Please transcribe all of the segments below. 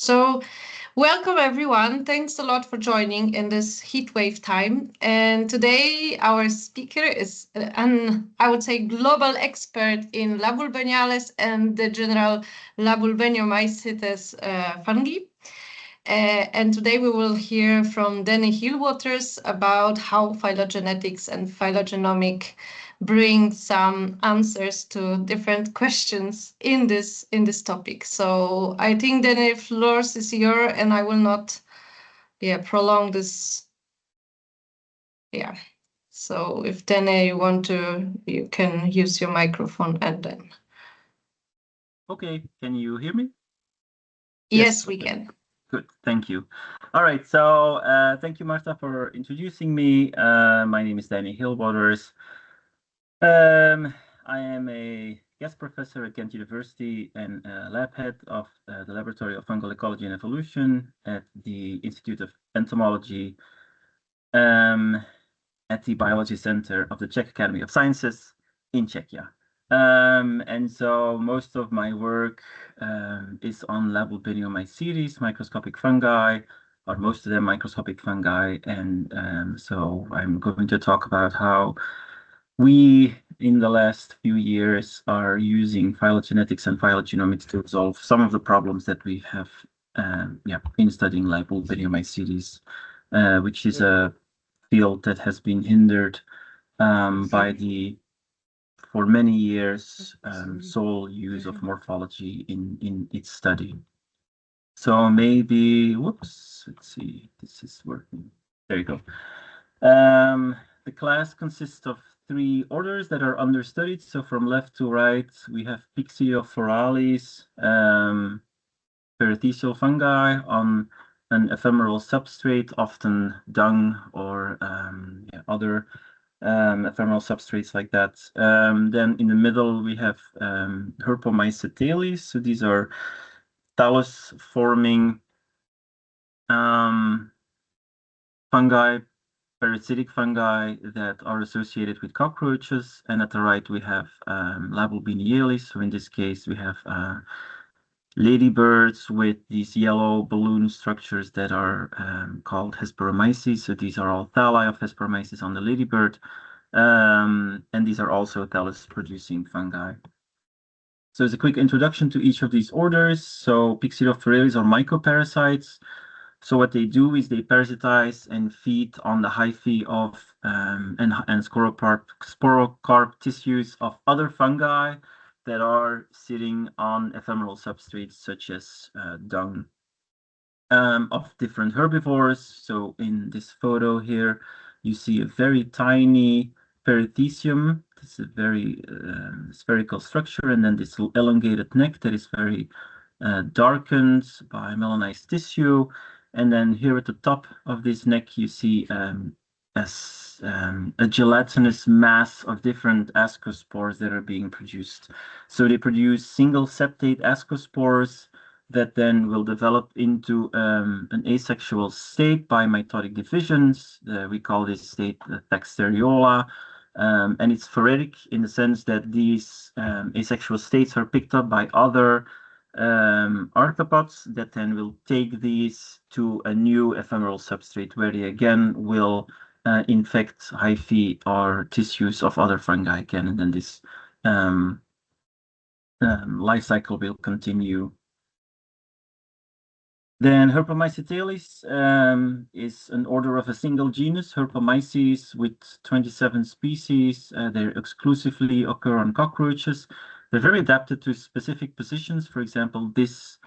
So, welcome everyone. Thanks a lot for joining in this heatwave time. And today, our speaker is I would say, global expert in Laboulbeniales and the general Laboulbeniomycetes fungi. And today we will hear from Danny Haelewaters about how phylogenetics and phylogenomics bring some answers to different questions in this topic. So I think Danny, floor is yours, and I will not prolong this. Yeah. So if Danny you want to, you can use your microphone and then. Okay, can you hear me? Yes, we can. Good, thank you. All right, so thank you, Marta, for introducing me. My name is Danny Haelewaters. I am a guest professor at Ghent University and lab head of the Laboratory of Fungal Ecology and Evolution at the Institute of Entomology at the Biology Center of the Czech Academy of Sciences in Czechia. And so most of my work is on Laboulbeniomycetes, microscopic fungi, or most of them microscopic fungi. And so I'm going to talk about how we, in the last few years, are using phylogenetics and phylogenomics to resolve some of the problems that we have in studying Laboulbeniomycetes, which is a field that has been hindered by the, for many years, sole use of morphology in its study. So maybe, whoops, let's see, this is working. There you go. The class consists of 3 orders that are understudied. So from left to right, we have Pyxiophoralis, perithecial fungi on an ephemeral substrate, often dung or other ephemeral substrates like that. Then in the middle, we have Herpomycetes. So these are thallus-forming fungi, parasitic fungi that are associated with cockroaches. And at the right, we have Laboulbeniales. So in this case, we have ladybirds with these yellow balloon structures that are called Hesperomyces. So these are all thalli of Hesperomyces on the ladybird. And these are also thallus-producing fungi. So as a quick introduction to each of these orders, so Pyxiophoralis are mycoparasites. So what they do is they parasitize and feed on the hyphae of and sporocarp tissues of other fungi that are sitting on ephemeral substrates such as dung of different herbivores. So in this photo here, you see a very tiny perithecium. This is a very spherical structure, and then this elongated neck that is very darkened by melanized tissue. And then here at the top of this neck, you see a gelatinous mass of different ascospores that are being produced. So they produce single septate ascospores that then will develop into an asexual state by mitotic divisions. We call this state the taxeriola. And it's phoretic in the sense that these asexual states are picked up by other arthropods that then will take these to a new ephemeral substrate where they again will infect hyphae or tissues of other fungi again, and then this life cycle will continue. Then Herpomycetes is an order of a single genus, Herpomyces, with 27 species. They exclusively occur on cockroaches. They're very adapted to specific positions. For example, this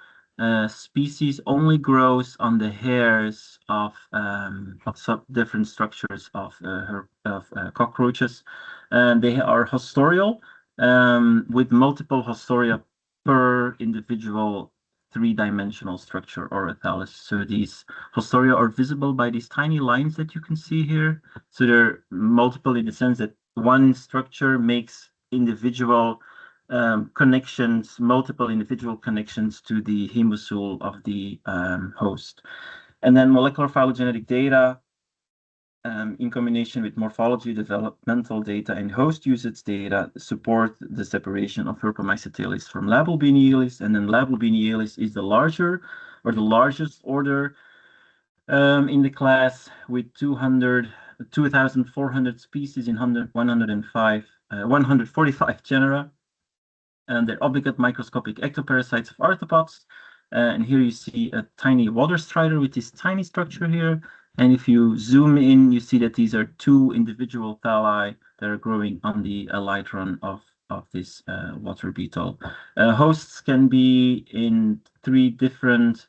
species only grows on the hairs of different structures of cockroaches. And they are hostorial with multiple hostoria per individual 3-dimensional structure or a thallus. So these hostoria are visible by these tiny lines that you can see here. So they're multiple in the sense that one structure makes individual connections, multiple individual connections to the hemosule of the host. And then molecular phylogenetic data in combination with morphology, developmental data, and host usage data support the separation of Herpomycetes from Laboulbeniales. And then Laboulbeniales is the larger or the largest order in the class, with 2,400 species in 145 genera. And they're obligate microscopic ectoparasites of arthropods. And here you see a tiny water strider with this tiny structure here. And if you zoom in, you see that these are two individual thalli that are growing on the elytron of this water beetle. Hosts can be in three different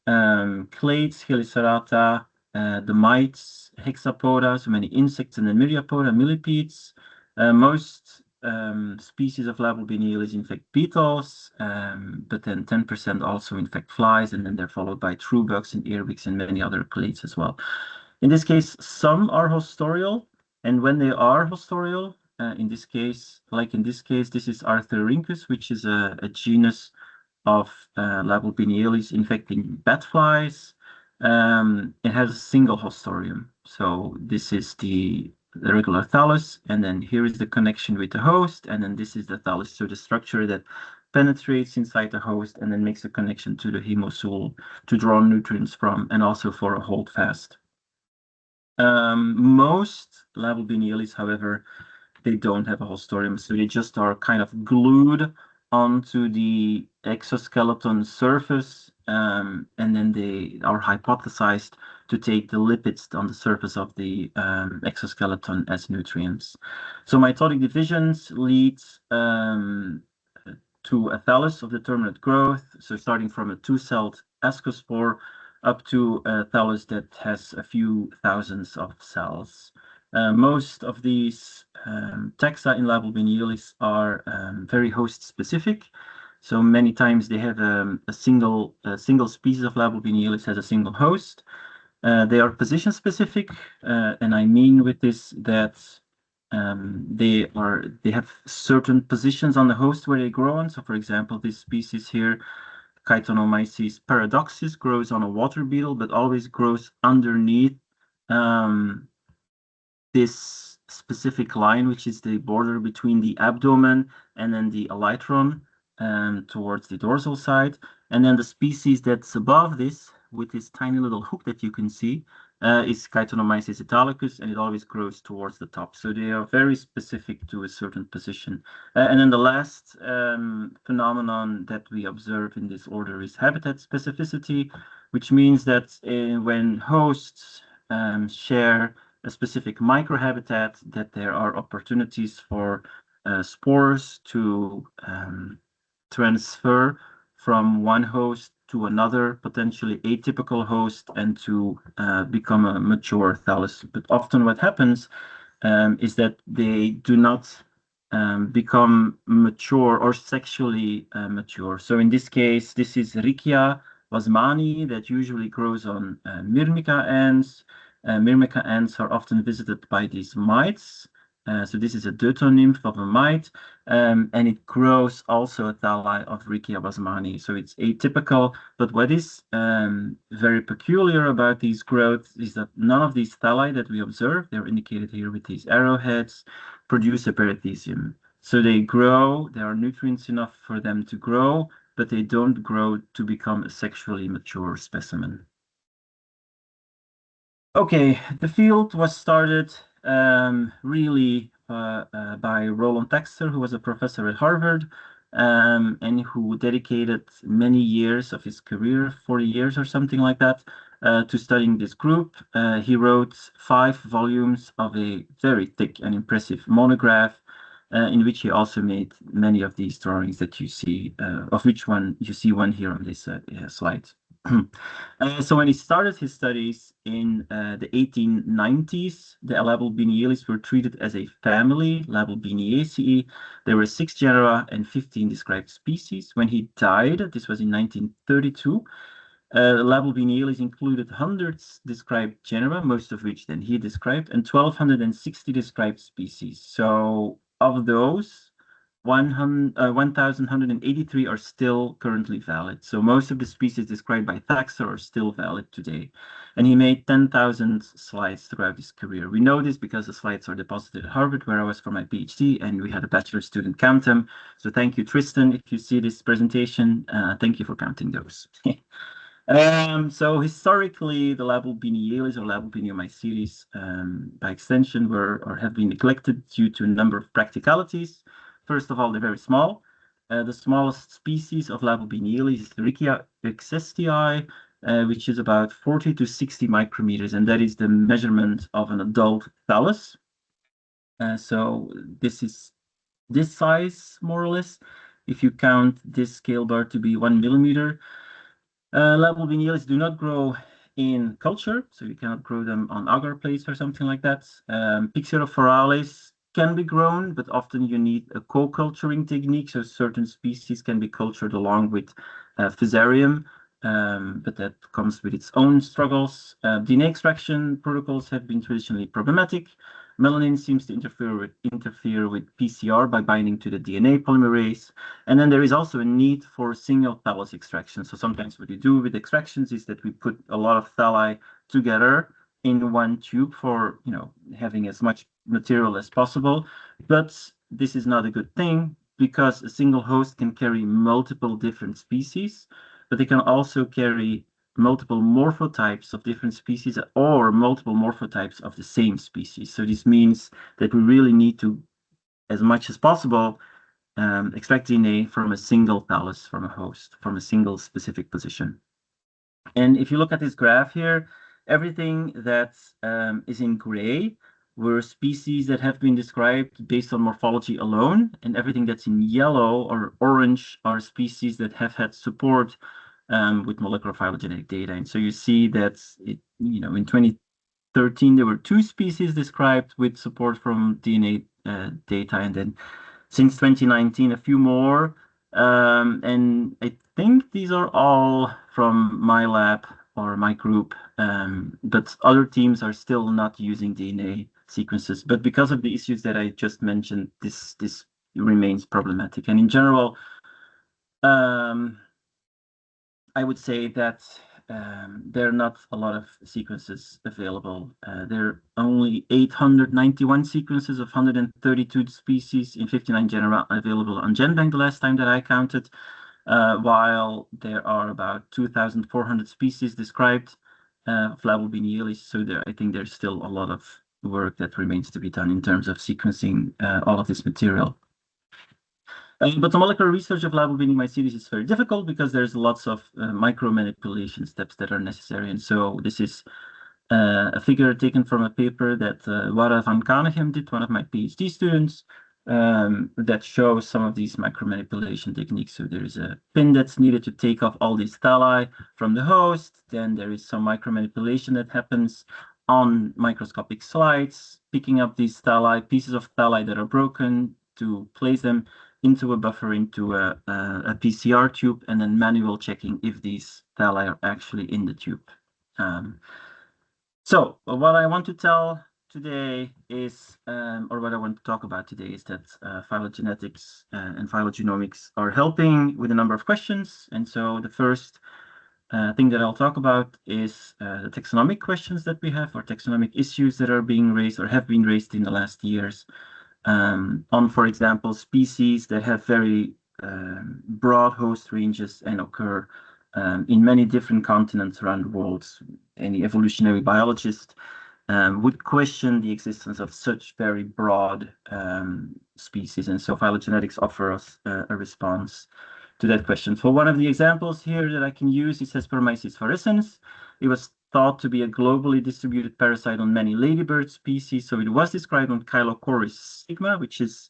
clades: Helicerata, the mites, Hexapoda, so many insects, and then Myriapoda, millipedes. Most species of Laboulbeniomycetes infect beetles, but then 10% also infect flies, and then they're followed by true bugs and earwigs and many other clades as well. In this case, some are hostorial, and when they are hostorial, in this case, this is Arthurhynchus, which is a genus of Laboulbeniomycetes infecting bat flies. It has a single hostorium. So this is the regular thallus, and then here is the connection with the host, and then this is the thallus, so the structure that penetrates inside the host and then makes a connection to the hemosul to draw nutrients from, and also for a holdfast. Most Laboulbeniomycetes, however, they don't have a hostorium, so they just are kind of glued onto the exoskeleton surface, and then they are hypothesized to take the lipids on the surface of the exoskeleton as nutrients. So mitotic divisions lead to a thallus of determinate growth, so starting from a two-celled ascospore up to a thallus that has a few thousands of cells. Most of these taxa in Laboulbeniomycetes are very host-specific. So many times they have a single species of Laboulbeniomycetes has a single host. They are position-specific, and I mean with this that they have certain positions on the host where they grow on. So, for example, this species here, Chaetonomyces paradoxus, grows on a water beetle, but always grows underneath this specific line, which is the border between the abdomen and then the elytron towards the dorsal side. And then the species that's above this, with this tiny little hook that you can see, is Chaetonomyces italicus, and it always grows towards the top. So they are very specific to a certain position. And then the last phenomenon that we observe in this order is habitat specificity, which means that when hosts share a specific microhabitat, that there are opportunities for spores to transfer from one host to another, potentially atypical host, and to become a mature thallus. But often what happens is that they do not become mature or sexually mature. So in this case, this is Riccia wasmani that usually grows on Myrmica ants. Myrmica ants are often visited by these mites. So this is a deutonymph of a mite, and it grows also a thalli of Riccia wasmani. So it's atypical, but what is very peculiar about these growths is that none of these thalli that we observe, they're indicated here with these arrowheads, produce a perithecium. So they grow, there are nutrients enough for them to grow, but they don't grow to become a sexually mature specimen. Okay, the field was started really by Roland Texter, who was a professor at Harvard, and who dedicated many years of his career, 40 years or something like that, to studying this group. He wrote 5 volumes of a very thick and impressive monograph, in which he also made many of these drawings that you see, of which one you see one here on this slide. So when he started his studies in the 1890s, the Laboulbeniomycetes were treated as a family, Laboulbeniaceae. There were 6 genera and 15 described species. When he died, this was in 1932, Laboulbeniomycetes included hundreds described genera, most of which then he described, and 1,260 described species. So of those, 1,183 are still currently valid. So most of the species described by Thaxter are still valid today. And he made 10,000 slides throughout his career. We know this because the slides are deposited at Harvard, where I was for my PhD, and we had a bachelor student count them. So thank you, Tristan. If you see this presentation, thank you for counting those. So historically, the Laboulbeniales or Laboulbeniomycetes, by extension, were or have been neglected due to a number of practicalities. First of all, they're very small. The smallest species of Laboulbeniales is Riccia exestii, which is about 40 to 60 micrometers, and that is the measurement of an adult thallus. So this is this size, more or less. If you count this scale bar to be 1 millimeter, Laboulbeniales do not grow in culture, so you cannot grow them on agar plates or something like that. Pyxerophorales can be grown, but often you need a co-culturing technique, so certain species can be cultured along with Fusarium, but that comes with its own struggles. DNA extraction protocols have been traditionally problematic. Melanin seems to interfere with PCR by binding to the DNA polymerase. And then there is also a need for single thallus extraction. So sometimes what you do with extractions is that we put a lot of thalli together in one tube for, having as much material as possible. But this is not a good thing because a single host can carry multiple different species, but they can also carry multiple morphotypes of different species or multiple morphotypes of the same species. So this means that we really need to, as much as possible, extract DNA from a single thallus, from a host, from a single specific position. And if you look at this graph here, everything that is in gray were species that have been described based on morphology alone, and everything that's in yellow or orange are species that have had support with molecular phylogenetic data. And so you see that in 2013 there were 2 species described with support from DNA data, and then since 2019 a few more. And I think these are all from my lab or my group, but other teams are still not using DNA sequences. But because of the issues that I just mentioned, this remains problematic. And in general, I would say that there are not a lot of sequences available. There are only 891 sequences of 132 species in 59 genera available on GenBank the last time that I counted, while there are about 2,400 species described of Laboulbeniales. So I think there's still a lot of work that remains to be done in terms of sequencing all of this material. But the molecular research of Laboulbeniomycetes is very difficult because there's lots of micro-manipulation steps that are necessary. And so this is a figure taken from a paper that Wara van Kanegem did, one of my PhD students, that shows some of these micro-manipulation techniques. So there is a pin that's needed to take off all these thalli from the host. Then there is some micro-manipulation that happens on microscopic slides, picking up these thalli, pieces of thalli that are broken, to place them into a buffer, into a PCR tube, and then manual checking if these thalli are actually in the tube. So what I want to tell today is, or what I want to talk about today is that phylogenetics and phylogenomics are helping with a number of questions. And so the first thing that I'll talk about is the taxonomic questions that we have, or taxonomic issues that are being raised or have been raised in the last years. On, for example, species that have very broad host ranges and occur in many different continents around the world. Any evolutionary biologist would question the existence of such very broad species, and so phylogenetics offer us a response to that question. So one of the examples here that I can use is Hesperomyces fluorescens. It was thought to be a globally distributed parasite on many ladybird species. So it was described on Chilochoris sigma, which is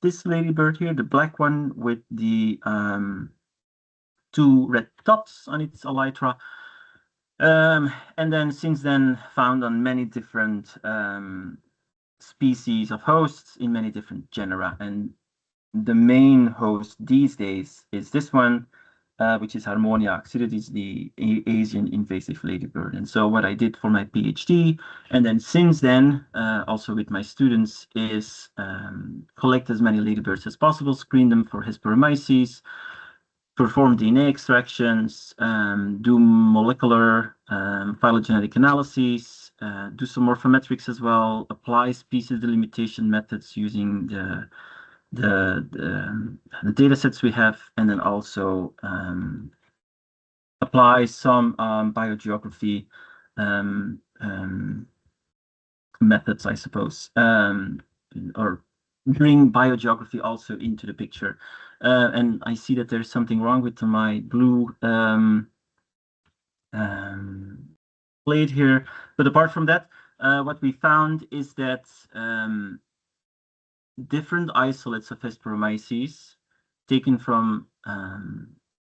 this ladybird here, the black one with the 2 red dots on its elytra. And then since then found on many different species of hosts in many different genera. And the main host these days is this one, which is Harmonia oxydotis, the Asian invasive ladybird. And so what I did for my PhD, and then since then, also with my students, is collect as many ladybirds as possible, screen them for Hesperomyces, perform DNA extractions, do molecular phylogenetic analyses, do some morphometrics as well, apply species delimitation methods using the data sets we have, and then also apply some biogeography methods, I suppose, or bring biogeography also into the picture. And I see that there's something wrong with my blue plate here. But apart from that, what we found is that different isolates of Hesperomyces taken from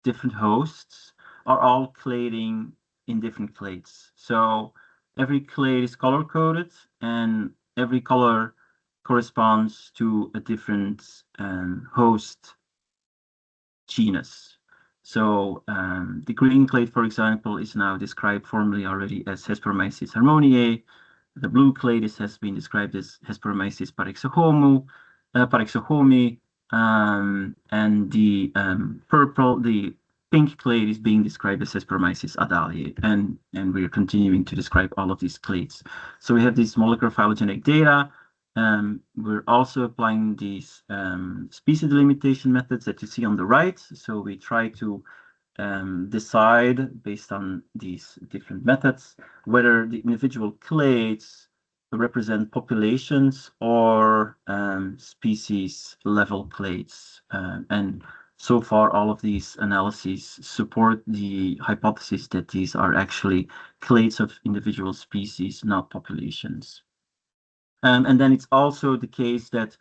different hosts are all clading in different clades. So every clade is color coded, and every color corresponds to a different host genus. So the green clade, for example, is now described formally already as Hesperomyces harmoniae. The blue clade has been described as Hesperomyces parexohomi, and the pink clade is being described as Hesperomyces adaliae, and we're continuing to describe all of these clades. So we have this molecular phylogenetic data. We're also applying these species delimitation methods that you see on the right. So we try to decide, based on these different methods, whether the individual clades represent populations or species level clades. And so far, all of these analyses support the hypothesis that these are actually clades of individual species, not populations. And then it's also the case that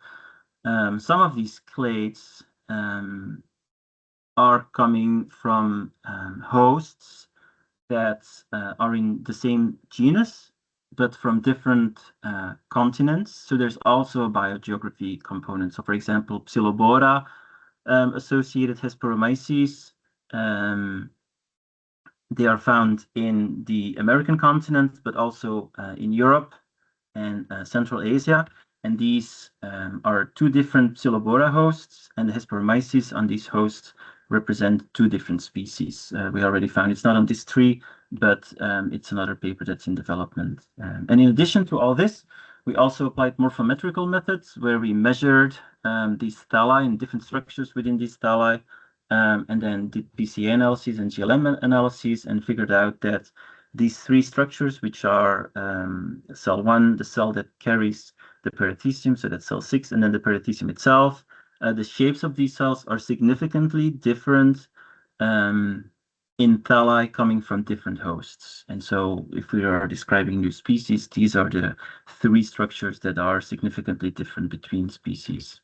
some of these clades are coming from hosts that are in the same genus, but from different continents. So there's also a biogeography component. So for example, Psilobora associated Hesperomyces, they are found in the American continent, but also in Europe and Central Asia. And these are two different Psilobora hosts, and the Hesperomyces on these hosts represent two different species. We already found it's not on this tree, but it's another paper that's in development. And in addition to all this, we also applied morphometrical methods where we measured these thalli and different structures within these thalli, and then did PCA analyses and GLM analyses and figured out that these three structures, which are cell 1, the cell that carries the perithecium, so that's cell 6, and then the perithecium itself, the shapes of these cells are significantly different in thalli coming from different hosts. And so if we are describing new species, these are the three structures that are significantly different between species.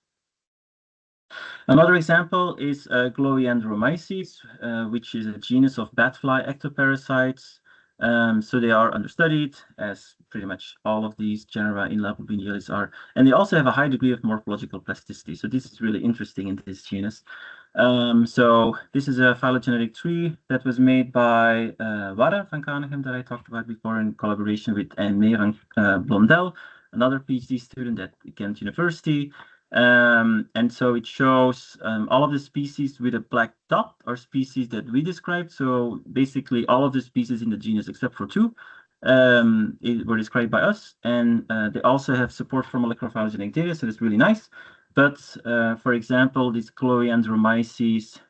Another example is Gloeandromyces, which is a genus of batfly ectoparasites. So they are understudied, as pretty much all of these genera in Laboulbeniomycetes are, and they also have a high degree of morphological plasticity. So this is really interesting in this genus. So this is a phylogenetic tree that was made by Wara van Kanegem that I talked about before in collaboration with Anne van Blondel, another PhD student at Ghent University. And so it shows all of the species with a black dot are species that we described. So basically all of the species in the genus except for two were described by us. And they also have support for molecular phylogenetic data, so that's really nice. But for example, this Gloeandromyces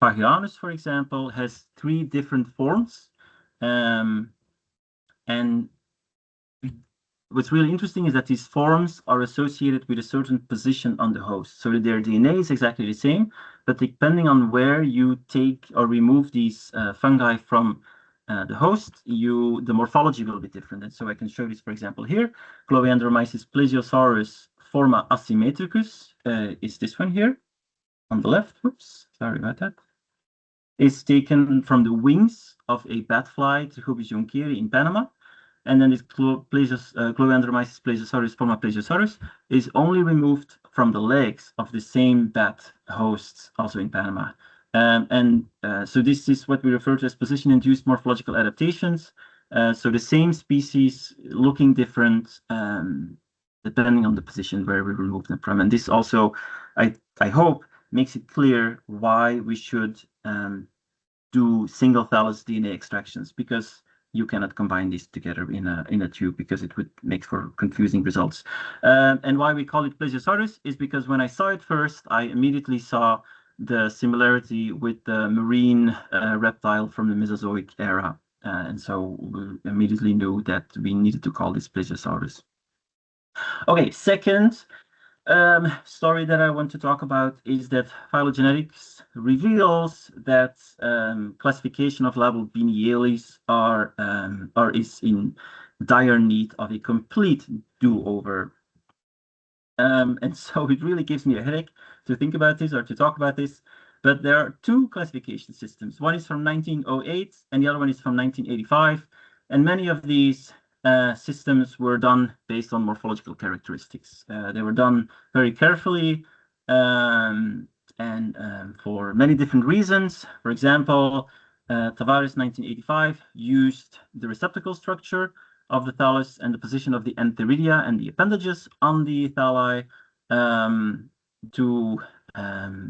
Pagianus, for example, has three different forms. And what's really interesting is that these forms are associated with a certain position on the host. So their DNA is exactly the same, but depending on where you take or remove these fungi from the host, the morphology will be different. And so I can show this, for example, here. Gloeandromyces plesiosaurus forma asymmetricus is this one here on the left. Oops, sorry about that. Is taken from the wings of a batfly, Trichobis junckeri in Panama. And then this Gloeandromyces plesiosaurus forma plesiosaurus is only removed from the legs of the same bat hosts, also in Panama. So this is what we refer to as position-induced morphological adaptations. So the same species looking different depending on the position where we remove them from. And this also, I hope, makes it clear why we should do single thallus DNA extractions, because you cannot combine these together in a tube because it would make for confusing results. And why we call it plesiosaurus is because when I saw it first, I immediately saw the similarity with the marine reptile from the Mesozoic era. And so we immediately knew that we needed to call this Plesiosaurus. Okay, second story that I want to talk about is that phylogenetics reveals that classification of Laboulbeniomycetes is in dire need of a complete do-over. And so it really gives me a headache to think about this or to talk about this. But there are two classification systems. One is from 1908 and the other one is from 1985. And many of these systems were done based on morphological characteristics. They were done very carefully and for many different reasons. For example, Tavares 1985 used the receptacle structure of the thallus and the position of the antheridia and the appendages on the thalli to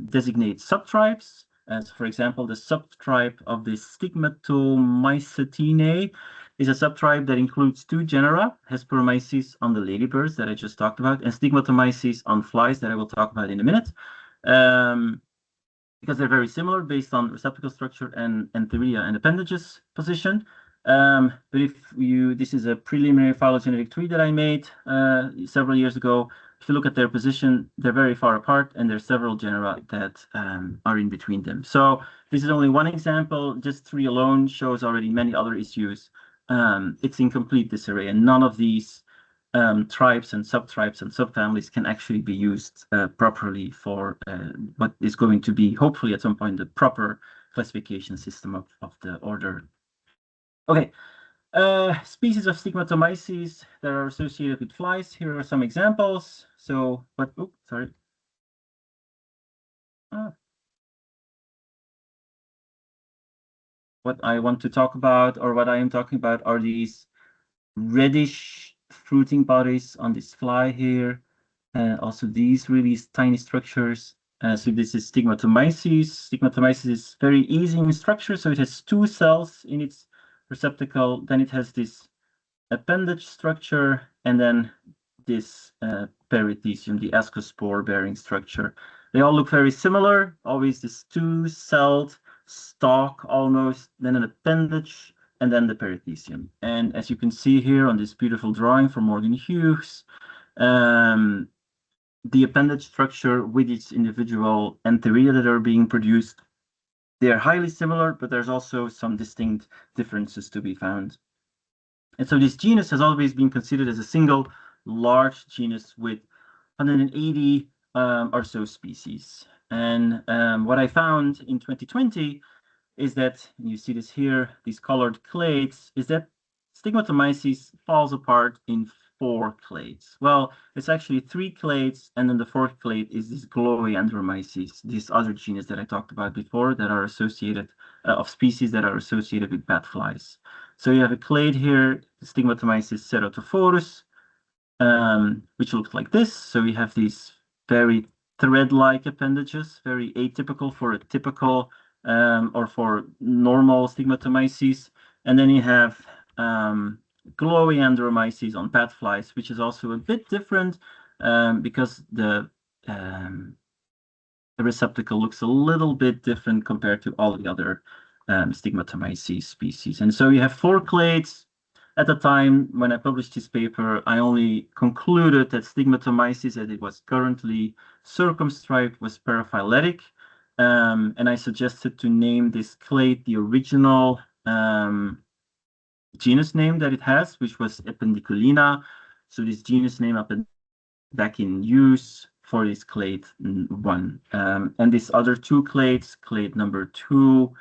designate subtribes. As for example, the subtribe of the Stigmatomycetinae is a subtribe that includes two genera, Hesperomyces on the ladybirds that I just talked about, and Stigmatomyces on flies that I will talk about in a minute. Because they're very similar based on receptacle structure and antheridia and appendages position. But if this is a preliminary phylogenetic tree that I made several years ago. If you look at their position, they're very far apart, and there's several genera that are in between them. So this is only one example. Just three alone shows already many other issues. It's in complete disarray, and none of these tribes and subtribes and subfamilies can actually be used properly for what is going to be, hopefully at some point, the proper classification system of the order. Okay, species of Stigmatomyces that are associated with flies. Here are some examples. So, what? Oh, sorry. What I want to talk about, or what I am talking about, are these reddish fruiting bodies on this fly here. Also, these really tiny structures. So this is Stigmatomyces. Stigmatomyces is very easy in structure. So it has two cells in its receptacle. Then it has this appendage structure, and then this perithecium, the ascospore-bearing structure. They all look very similar. Always this two-celled stalk almost, then an appendage, and then the perithecium. And as you can see here on this beautiful drawing from Morgan Hughes, the appendage structure with its individual antheria that are being produced, they are highly similar, but there's also some distinct differences to be found. And so this genus has always been considered as a single large genus with 180 or so species. And what I found in 2020 is that, and you see this here, these colored clades, is that Stigmatomyces falls apart in 4 clades. Well, it's actually 3 clades, and then the 4th clade is this Gloeandromyces, this other genus that I talked about before that are associated, of species that are associated with bat flies. So you have a clade here, Stigmatomyces ceratophorus, which looks like this. So we have these very thread-like appendages, very atypical for a typical or for normal Stigmatomyces. And then you have Gloeandromyces on bat flies, which is also a bit different because the receptacle looks a little bit different compared to all the other Stigmatomyces species. And so you have 4 clades. At the time when I published this paper, I only concluded that Stigmatomyces, as it was currently circumscribed, was paraphyletic. And I suggested to name this clade the original genus name that it has, which was Appendiculina. So this genus name back in use for this clade 1. And these other 2 clades, clade number 2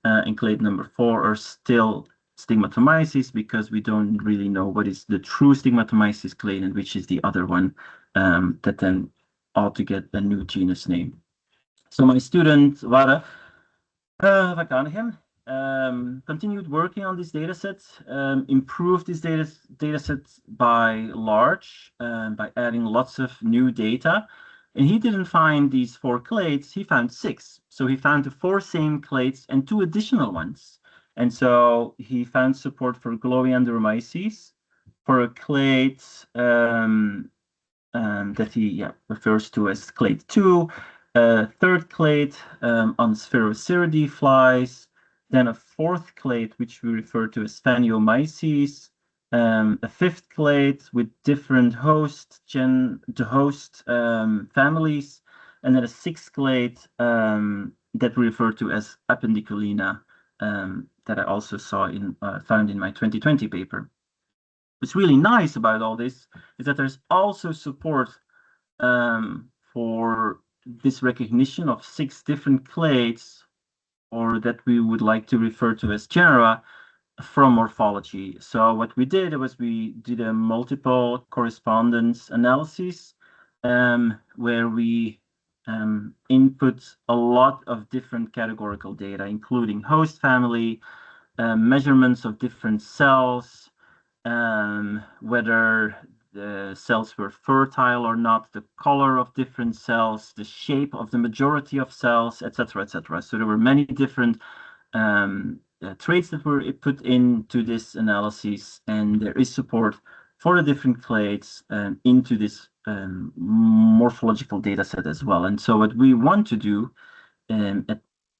and clade number 4, are still Stigmatomyces because we don't really know what is the true Stigmatomyces clade and which is the other one that then ought to get a new genus name. So my student, Wara Vakanegem, continued working on these data sets, improved these data sets by adding lots of new data. And he didn't find these 4 clades, he found 6. So he found the 4 same clades and 2 additional ones. And so he found support for Gloeandromyces, for a clade that he refers to as clade 2, A third clade on Spheroceridae flies, then a fourth clade, which we refer to as Phaniomyces, a fifth clade with different host families, and then a sixth clade that we refer to as Appendiculina, that I also found in my 2020 paper. What's really nice about all this is that there's also support for this recognition of 6 different clades, or that we would like to refer to as genera, from morphology. So what we did was we did a multiple correspondence analysis where we input a lot of different categorical data, including host family, measurements of different cells, whether the cells were fertile or not, the color of different cells, the shape of the majority of cells, etc., etc. So there were many different traits that were put into this analysis, and there is support for the different clades into this morphological data set as well. And so what we want to do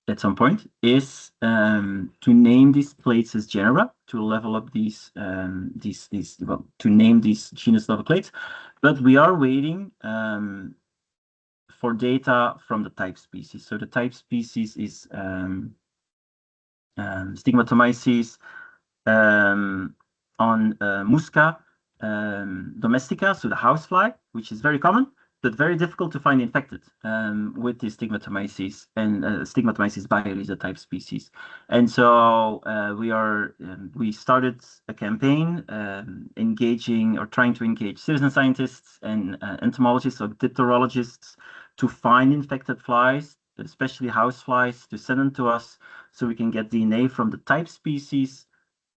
at some point is to name these clades as genera, to level up well, to name these genus level clades, but we are waiting for data from the type species. So the type species is Stigmatomyces on Musca domestica, so the housefly, which is very common, but very difficult to find infected with the Stigmatomyces, and Stigmatomyces bialis is a type species. And so we started a campaign engaging or trying to engage citizen scientists and entomologists or dipterologists to find infected flies, especially houseflies, to send them to us so we can get DNA from the type species,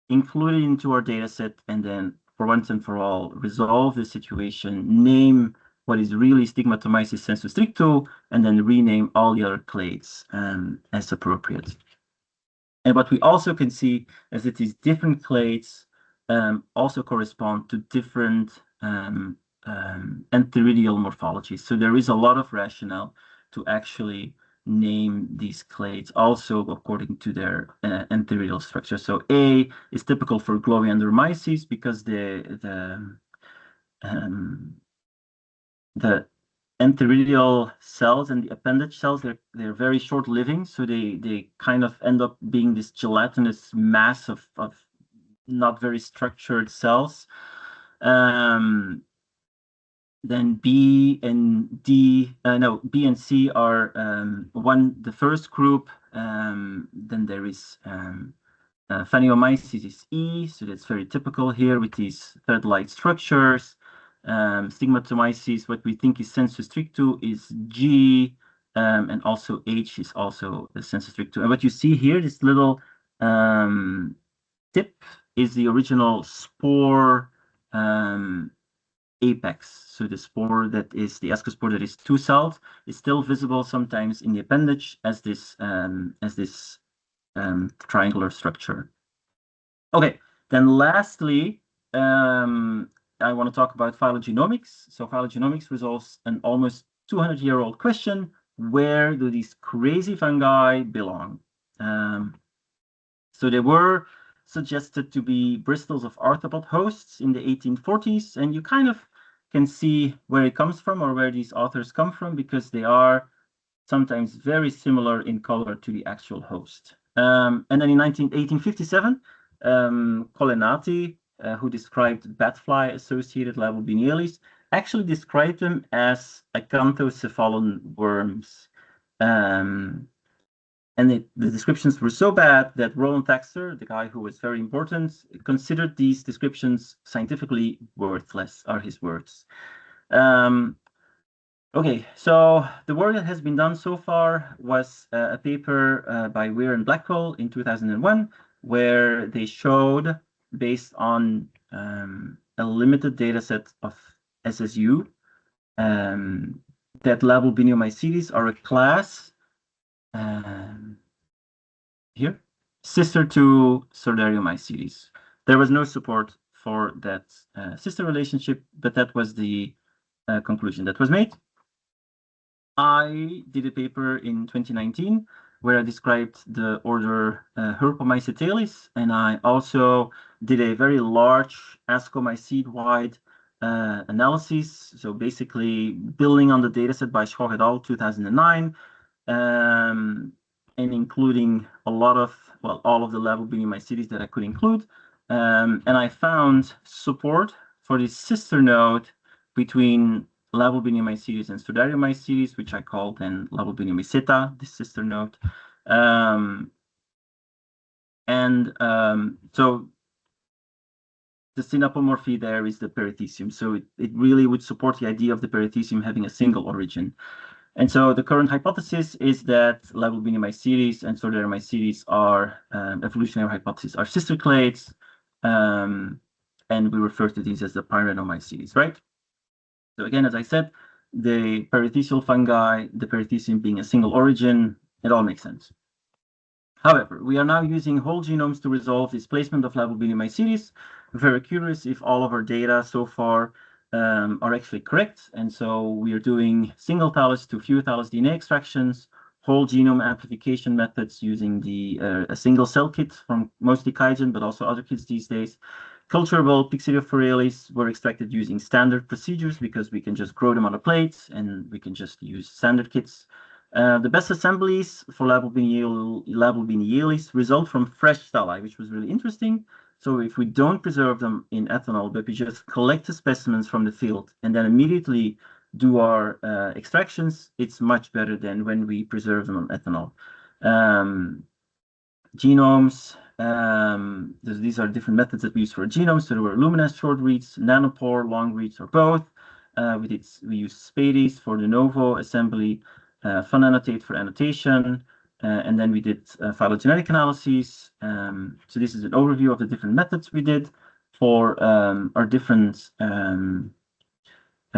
include it into our data set, and then for once and for all resolve the situation, name what is really Stigmatomyces sensu stricto, and then rename all the other clades as appropriate. And what we also can see is that these different clades also correspond to different entheridial morphologies. So there is a lot of rationale to actually name these clades also according to their entheridial structure. So A is typical for Globianderomyces because the entheridial cells and the appendage cells, they're very short-living, so they kind of end up being this gelatinous mass of not very structured cells. Then B and D, B and C are the first group. Then there is Phaniomycetes E, so that's very typical here with these thread-like structures. Stigmatomyces, what we think is sensu stricto, is G, and also H is also the sensu stricto. And what you see here, this little tip, is the original spore apex. So the spore that is the ascospore that is two-celled is still visible sometimes in the appendage as this triangular structure. Okay, then lastly, I want to talk about phylogenomics. So phylogenomics resolves an almost 200-year-old question: where do these crazy fungi belong? So they were suggested to be bristles of arthropod hosts in the 1840s, and you kind of can see where it comes from, or where these authors come from, because they are sometimes very similar in color to the actual host. And then in 1857, Colenati, who described bat-fly-associated Laboulbeniomycetes, actually described them as acanthocephalon worms. And the descriptions were so bad that Roland Taxter, the guy who was very important, considered these descriptions scientifically worthless, are his words. Okay, so the work that has been done so far was a paper by Weir and Blackwell in 2001, where they showed, based on a limited data set of SSU, that Laboulbeniomycetes are a class here, sister to Solariomycetes. There was no support for that sister relationship, but that was the conclusion that was made. I did a paper in 2019 where I described the order Herpomycetes, and I also did a very large Ascomycete-wide analysis. So basically building on the dataset by Schrock et al. 2009, and including a lot of, well, all of the Laboulbeniomycetes that I could include. And I found support for this sister node between Laboulbeniomycetes and Strodariomycetes, which I call then Laboulbeniomyceta, this sister node. So the synapomorphy there is the perithecium. So it really would support the idea of the perithecium having a single origin. And so the current hypothesis is that Laboulbeniomycetes and Strodariomycetes are evolutionary hypotheses are sister clades, and we refer to these as the Pyranomycetes, right? So again, as I said, the perithecial fungi, the perithecium being a single origin, it all makes sense. However, we are now using whole genomes to resolve displacement of Laboulbeniomycetes. We're very curious if all of our data so far are actually correct. And so we are doing single thallus to few thallus DNA extractions, whole genome amplification methods using a single cell kit from mostly Kaizen, but also other kits these days. Culturable Pyxidophoreales were extracted using standard procedures because we can just grow them on a plate and we can just use standard kits. The best assemblies for Laboulbeniales result from fresh thalli, which was really interesting. So if we don't preserve them in ethanol, but we just collect the specimens from the field and then immediately do our extractions, it's much better than when we preserve them on ethanol. Genomes, these are different methods that we use for genomes. So there were luminance short reads, nanopore long reads, or both. We use Spades for de novo assembly, FunAnnotate for annotation, and then we did phylogenetic analyses. So this is an overview of the different methods we did for our different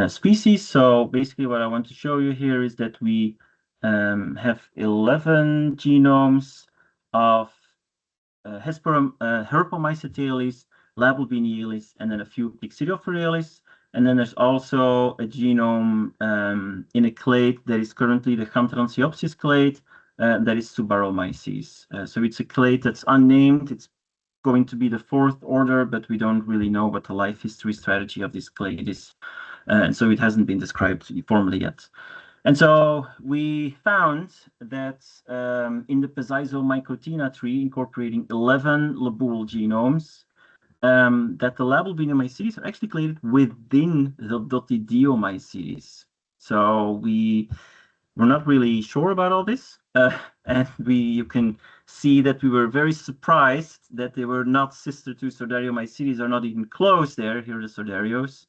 species. So basically what I want to show you here is that we have 11 genomes of Herpomycetes, Laboulbeniales, and then a few Pyxidophoreales. And then there's also a genome in a clade that is currently the Champtodontiopsis clade, that is Subaromyces. So it's a clade that's unnamed. It's going to be the fourth order, but we don't really know what the life history strategy of this clade is. And so it hasn't been described formally yet. And so we found that in the Pezizomycotina tree, incorporating 11 Laboul genomes, that the Laboulbeniomycetes are actually claded within the Dotidiomycetes. So we're not really sure about all this. And you can see that we were very surprised that they were not sister to Strodariomycetes, are not even close there. Here are the Strodarios.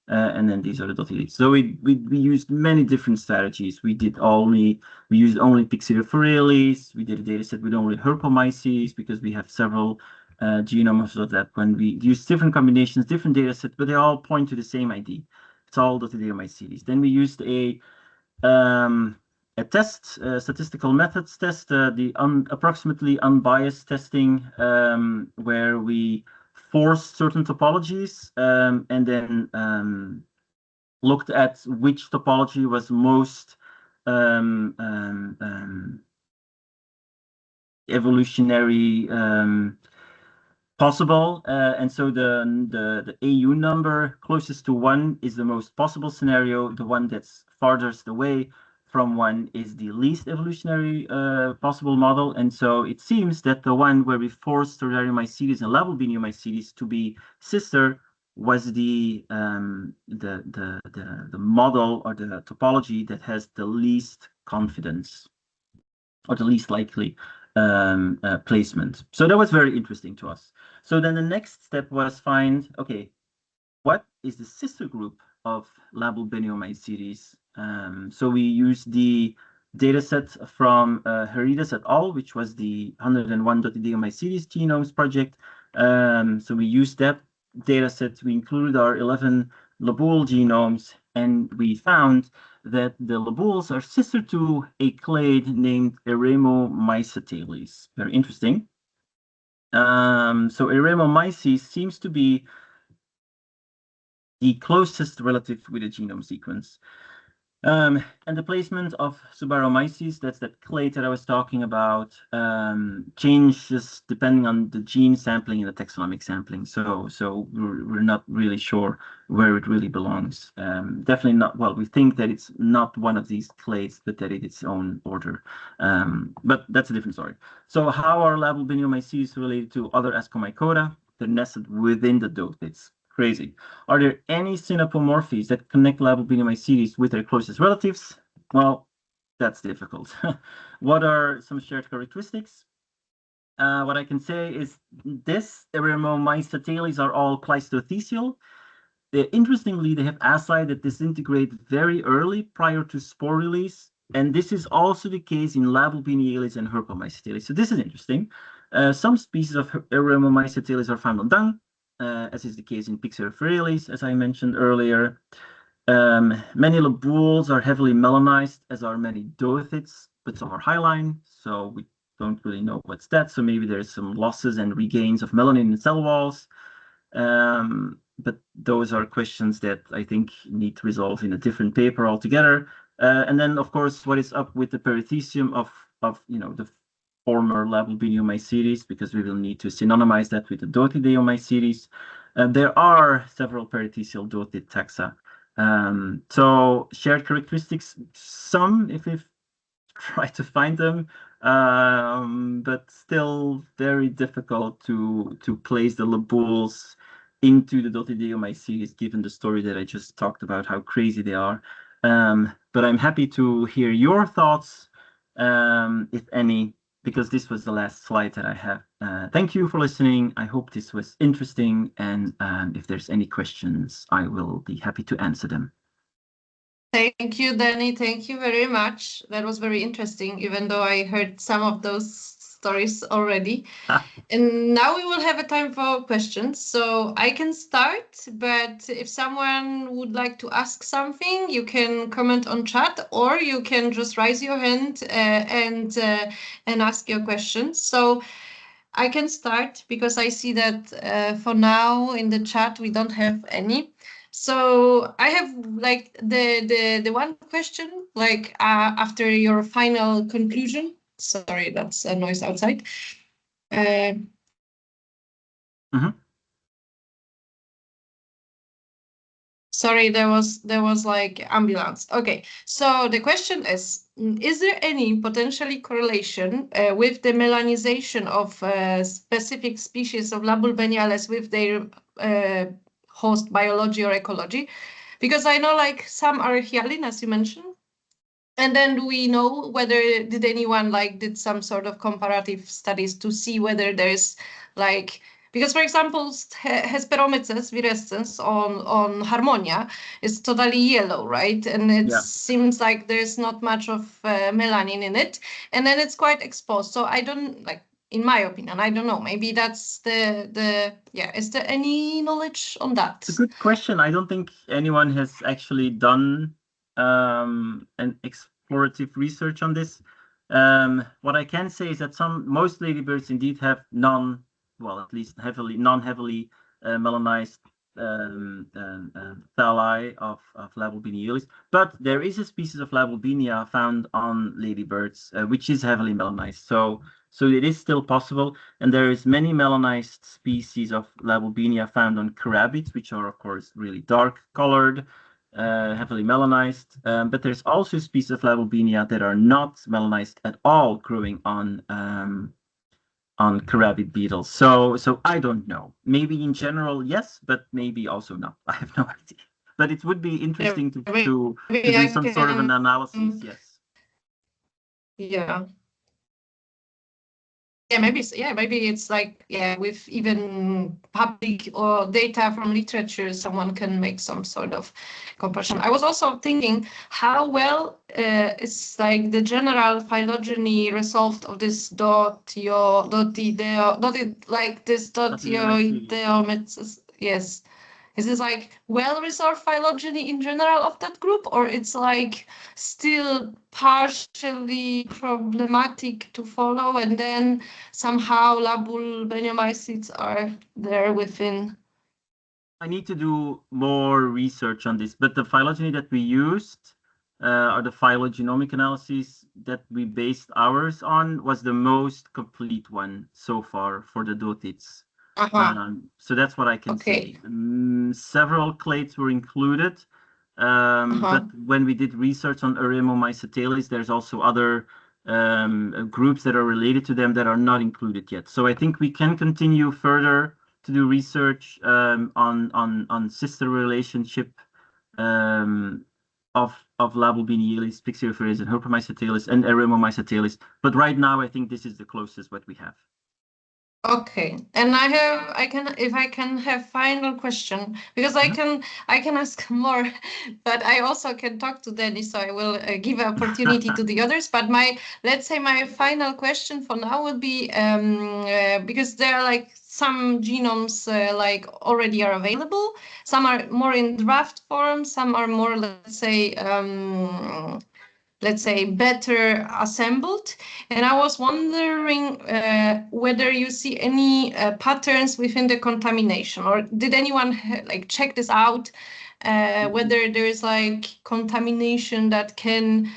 And then these are the Dotidies. So we used many different strategies. We used only Pyxidophoreales. We did a data set with only Herpomycetes because we have several genomes of that. When we use different combinations, different data sets, but they all point to the same ID. It's all Dotidiomycetes. Then we used a test, statistical methods test, the approximately unbiased testing, where we forced certain topologies and then looked at which topology was most evolutionary possible. And so the AU number closest to 1 is the most possible scenario. The one that's farthest away from 1 is the least evolutionary possible model. And so it seems that the one where we forced Strodariomycetes and Laboulbeniomycetes to be sister was the model or the topology that has the least confidence or the least likely placement. So that was very interesting to us. So then the next step was find, okay, what is the sister group of Laboulbeniomycetes? So we used the dataset from Heridas et al., which was the 101 Dotidiomycetes genomes project. So we used that dataset. We included our 11 Laboul genomes, and we found that the Labouls are sister to a clade named Haelewaters. Very interesting. So Haelewaters seems to be the closest relative with a genome sequence. And the placement of Subaromyces, that's that clade that I was talking about, changes depending on the gene sampling and the taxonomic sampling. So we're not really sure where it really belongs. Definitely not. Well, we think that it's not one of these clades, but that it's its own order. But that's a different story. So how are Laboulbeniomycetes related to other Ascomycota? They're nested within the dot. It's crazy. Are there any synapomorphies that connect Laboulbeniomycetes with their closest relatives? Well, that's difficult. What are some shared characteristics? What I can say is this Eremomycetales are all pleistocesial. Interestingly, they have asci that disintegrate very early prior to spore release. And this is also the case in Laboulbeniales and Herpomycetales. So this is interesting. Some species of Eremomycetales are found on dung, as is the case in Pixerophoreales, as I mentioned earlier. Many laboules are heavily melanized, as are many doethids, but some are hyaline, so we don't really know what's that. So maybe there's some losses and regains of melanin in cell walls. But those are questions that I think need to resolve in a different paper altogether. And then, of course, what is up with the perithecium of the former Laboulbeniomycetes, because we will need to synonymize that with the Dotideomycetes. There are several perithecial dotid taxa. So shared characteristics, some if we've tried to find them, but still very difficult to place the laboules into the Dotideomycetes, given the story that I just talked about, how crazy they are. But I'm happy to hear your thoughts, if any, because this was the last slide that I have. Thank you for listening. I hope this was interesting, and if there's any questions, I will be happy to answer them. Thank you, Danny. Thank you very much. That was very interesting, even though I heard some of those stories already. And now we will have a time for questions. So I can start, but if someone would like to ask something, you can comment on chat, or you can just raise your hand and ask your questions. So I can start because I see that for now in the chat we don't have any. So I have like the one question, like after your final conclusion. Sorry, that's a noise outside. Sorry, there was like ambulance. Okay, so the question is there any potentially correlation with the melanization of specific species of Laboulbeniales with their host biology or ecology? Because I know like some are hyaline, as you mentioned. And then do we know whether did anyone like did some sort of comparative studies to see whether there's like, because for example Hesperomyces virescens on Harmonia is totally yellow, right? And it seems like there's not much of melanin in it, and then it's quite exposed. So I don't like, in my opinion, I don't know, maybe that's the yeah, is there any knowledge on that? It's a good question. I don't think anyone has actually done an explorative research on this. What I can say is that most ladybirds indeed have at least non-heavily melanized thalli of Laboulbeniales, but there is a species of Laboulbenia found on ladybirds, which is heavily melanized. So it is still possible, and there is many melanized species of Laboulbenia found on carabids, which are of course really dark colored, heavily melanized. But there's also species of Laboulbenia that are not melanized at all, growing on carabid beetles. So I don't know. Maybe in general, yes, but maybe also not. I have no idea. But it would be interesting to do some sort of an analysis. Yes. Yeah. Maybe it's like, with even public or data from literature, someone can make some sort of comparison. I was also thinking how well is like the general phylogeny resolved of this Dotideomycetes. Yes. Is this like well-resolved phylogeny in general of that group, or it's like still partially problematic to follow, and then somehow Laboulbeniomycetes are there within? I need to do more research on this, but the phylogeny that we used or the phylogenomic analysis that we based ours on, was the most complete one so far for the dotids. So that's what I can say. Several clades were included, but when we did research on Haelewaters, there's also other groups that are related to them that are not included yet. So I think we can continue further to do research on sister relationship of Laboulbeniomycetes, Pixiophores, and Herpomycetalis and Haelewaters. But right now, I think this is the closest what we have. Okay, and if I can have final question, because I can ask more, but I also can talk to Danny, so I will give opportunity to the others. But let's say my final question for now would be because there are like some genomes like already are available, some are more in draft form, some are more, let's say better assembled, and I was wondering whether you see any patterns within the contamination, or did anyone like check this out, whether there is like contamination that can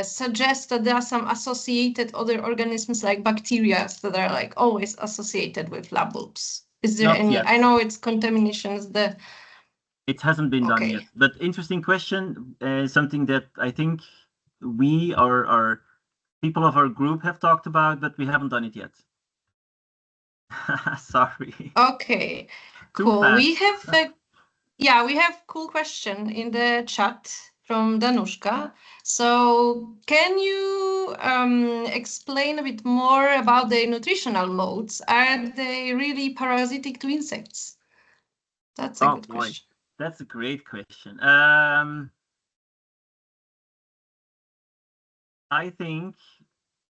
suggest that there are some associated other organisms like bacteria that are like always associated with labulbs. Is there any? I know it's contamination is the. It hasn't been done yet, but interesting question. Something that I think we or people of our group have talked about, but we haven't done it yet. Sorry. Okay, cool. We have we have cool question in the chat from Danushka. So can you explain a bit more about the nutritional modes? Are they really parasitic to insects? That's a good question. That's a great question. I think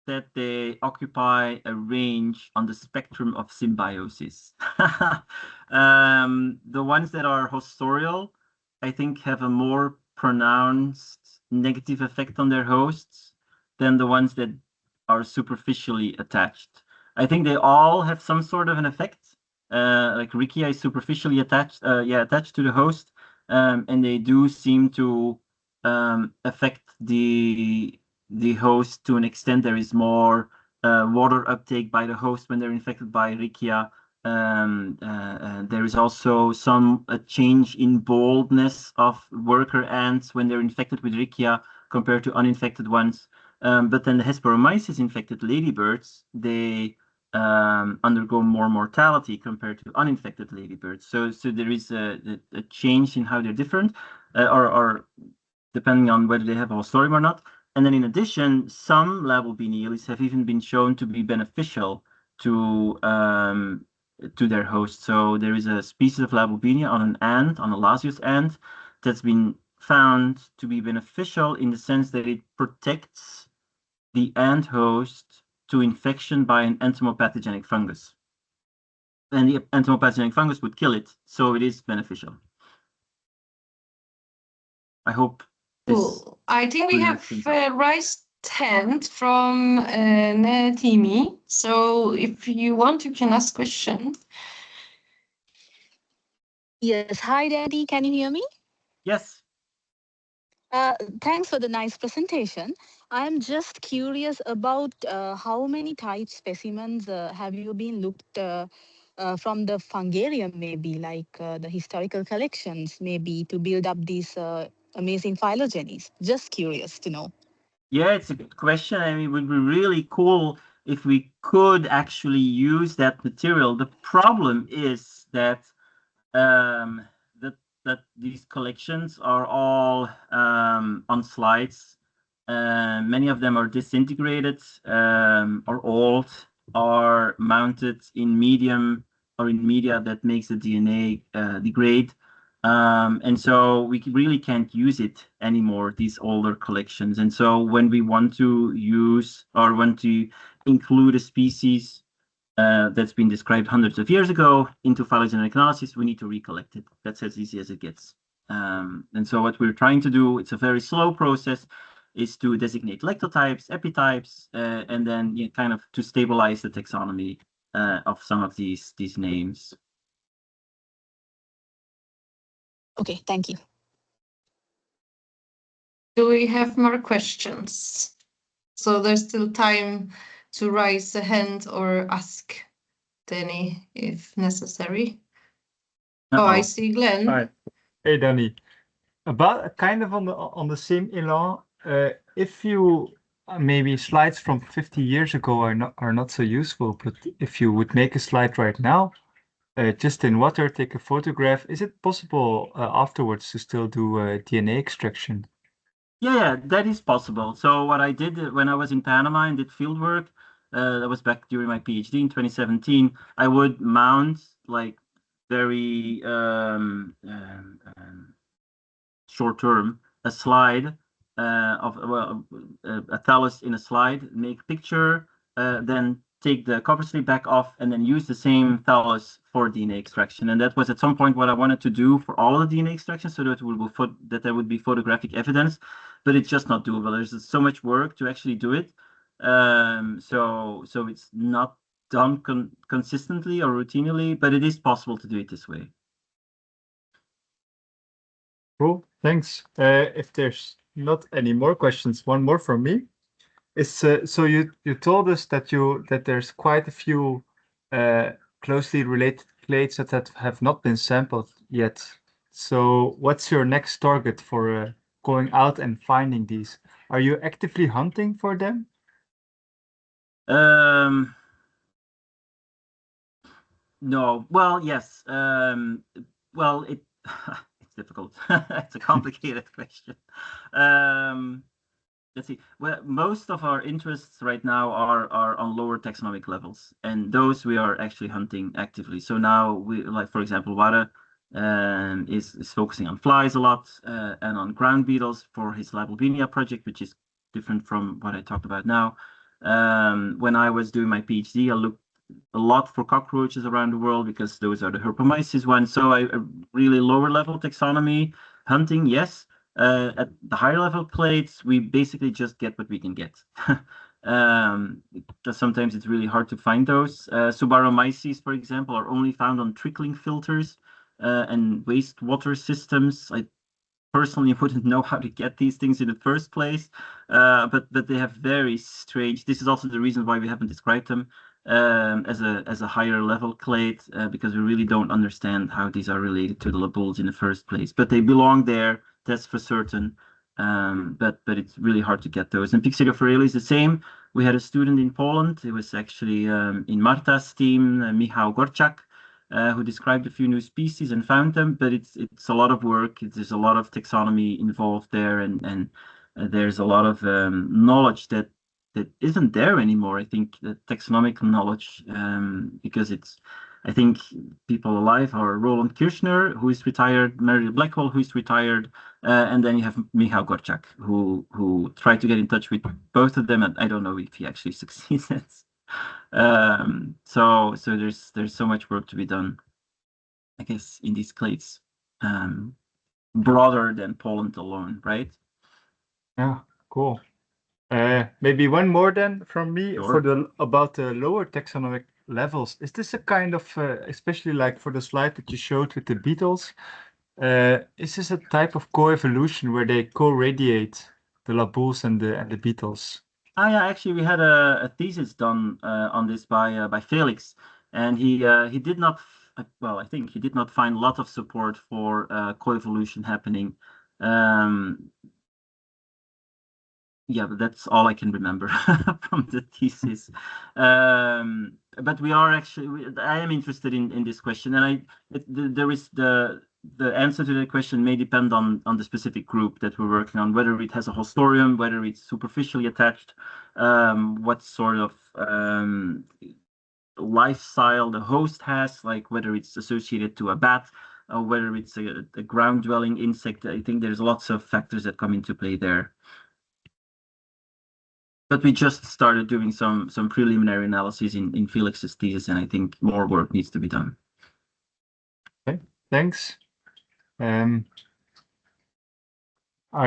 that they occupy a range on the spectrum of symbiosis. The ones that are hostorial, I think, have a more pronounced negative effect on their hosts than the ones that are superficially attached. I think they all have some sort of an effect. Like Riccia is superficially attached to the host, and they do seem to affect the host to an extent. There is more water uptake by the host when they're infected by Riccia. There is also a change in boldness of worker ants when they're infected with Riccia compared to uninfected ones. But then the Hesperomyces infected ladybirds, they undergo more mortality compared to uninfected ladybirds. So there is a change in how they're different, or depending on whether they have a hostorium or not. And then in addition, some Laboulbeniomycetes have even been shown to be beneficial to their host. So there is a species of Laboulbenia on an ant, on a Lasius ant, that's been found to be beneficial in the sense that it protects the ant host to infection by an entomopathogenic fungus. And the entomopathogenic fungus would kill it, so it is beneficial. I hope. Cool. I think we have raised hand from Netimi. So if you want, you can ask question. Yes. Hi, Daddy. Can you hear me? Yes. Thanks for the nice presentation. I'm just curious about how many type specimens have you been looked from the fungarium, maybe like the historical collections, maybe to build up these amazing phylogenies. Just curious to know. Yeah, it's a good question. I mean, it would be really cool if we could actually use that material. The problem is that that these collections are all on slides. Many of them are disintegrated, or old, are mounted in medium or in media that makes the DNA degrade. And so we really can't use it anymore, these older collections. And so when we want to use or want to include a species that's been described hundreds of years ago into phylogenetic analysis, we need to recollect it. That's as easy as it gets. And so what we're trying to do, it's a very slow process, is to designate lectotypes, epitypes, and then kind of to stabilize the taxonomy of some of these names. Okay, thank you. Do we have more questions? So there's still time to raise a hand or ask Danny if necessary. Oh, I see Glenn. Hi. Hey, Danny. About kind of on the same elan, if you maybe slides from 50 years ago are not so useful, but if you would make a slide right now, just in water, take a photograph, is it possible afterwards to still do DNA extraction? Yeah, that is possible. So what I did when I was in Panama and did field work, that was back during my PhD in 2017, I would mount like very short term a slide of a thallus in a slide, make a picture, then take the cover slip back off, and then use the same thallus for DNA extraction. And that was at some point what I wanted to do for all of the DNA extraction, so that there would be photographic evidence, but it's just not doable. There's so much work to actually do it. So it's not done consistently or routinely, but it is possible to do it this way. Cool, thanks. If there's not any more questions, one more from me. So you told us that there's quite a few closely related clades that have not been sampled yet. So what's your next target for going out and finding these? Are you actively hunting for them? No. Well, yes. Well, it's difficult. It's a complicated question. Let's see. Well, most of our interests right now are on lower taxonomic levels, and those we are actually hunting actively. So now we, like for example, Wada is focusing on flies a lot and on ground beetles for his Laboulbenia project, which is different from what I talked about now. When I was doing my PhD, I looked a lot for cockroaches around the world because those are the Herpomyces ones. So I really lower level taxonomy hunting, yes. At the higher level clades, we basically just get what we can get. Because sometimes it's really hard to find those. Subaromyces, for example, are only found on trickling filters and wastewater systems. I personally wouldn't know how to get these things in the first place, but they have very strange. This is also the reason why we haven't described them as a higher level clade, because we really don't understand how these are related to the Laboulbs in the first place. But they belong there, that's for certain. But it's really hard to get those. And Pyxidophorelia is the same. We had a student in Poland. It was actually in Marta's team, Michał Gorczak, who described a few new species and found them, but it's a lot of work. There's a lot of taxonomy involved there, and there's a lot of knowledge that isn't there anymore. I think the taxonomic knowledge, because I think people alive are Roland Kirchner, who is retired, Mary Blackwell, who is retired, and then you have Michał Gorczak, who tried to get in touch with both of them, and I don't know if he actually succeeded. So there's so much work to be done, I guess, in these clades, broader than Poland alone, right? Yeah, cool. Maybe one more then from me. Sure. About the lower taxonomic levels. Is this a kind of, especially like for the slide that you showed with the beetles, is this a type of co-evolution where they co-radiate the Laboulbs and the beetles? Yeah, actually, we had a thesis done on this by Felix, and he did not. Well, I think he did not find a lot of support for coevolution happening. Yeah, but that's all I can remember from the thesis. But we are actually. I am interested in this question, and there is the answer to the question may depend on the specific group that we're working on, whether it has a hostorium, whether it's superficially attached, what sort of lifestyle the host has, like whether it's associated to a bat or whether it's a ground-dwelling insect. I think there's lots of factors that come into play there. But we just started doing some preliminary analysis in Felix's thesis, and I think more work needs to be done. Okay, thanks. Are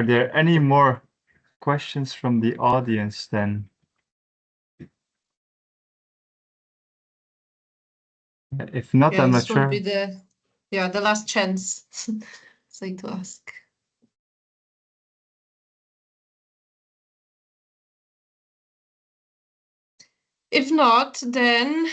there any more questions from the audience then? If not, I'm not sure. This would be the last chance to ask. if not, then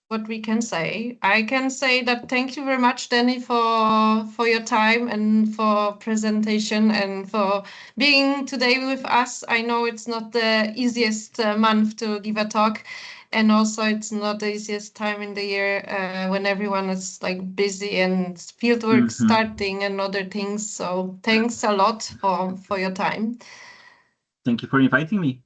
what we can say, I can say that thank you very much, Danny, for your time and for presentation and for being today with us. I know it's not the easiest month to give a talk, and also it's not the easiest time in the year when everyone is like busy and fieldwork starting and other things. So thanks a lot for your time. Thank you for inviting me.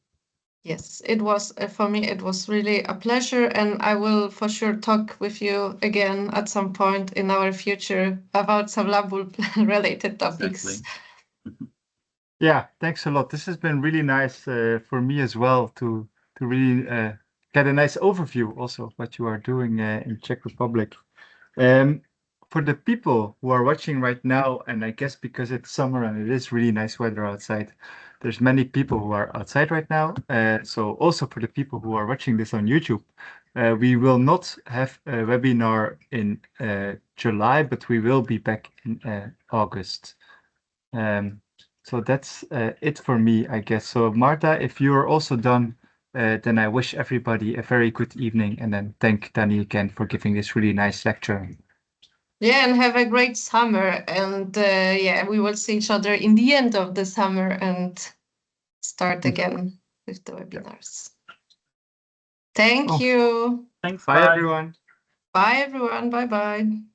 Yes, it was for me, it was really a pleasure, and I will for sure talk with you again at some point in our future about some Labulb related topics. Exactly. Yeah, thanks a lot. This has been really nice for me as well to really get a nice overview also of what you are doing in Czech Republic. For the people who are watching right now, and I guess because it's summer and it is really nice weather outside, there's many people who are outside right now. So also for the people who are watching this on YouTube, we will not have a webinar in July, but we will be back in August. So that's it for me, I guess. So Marta, if you're also done, then I wish everybody a very good evening, and then thank Danny again for giving this really nice lecture. Yeah, and have a great summer. And yeah, we will see each other in the end of the summer and start again with the webinars. Thank you. Thanks. Bye, everyone. Bye, everyone. Bye-bye.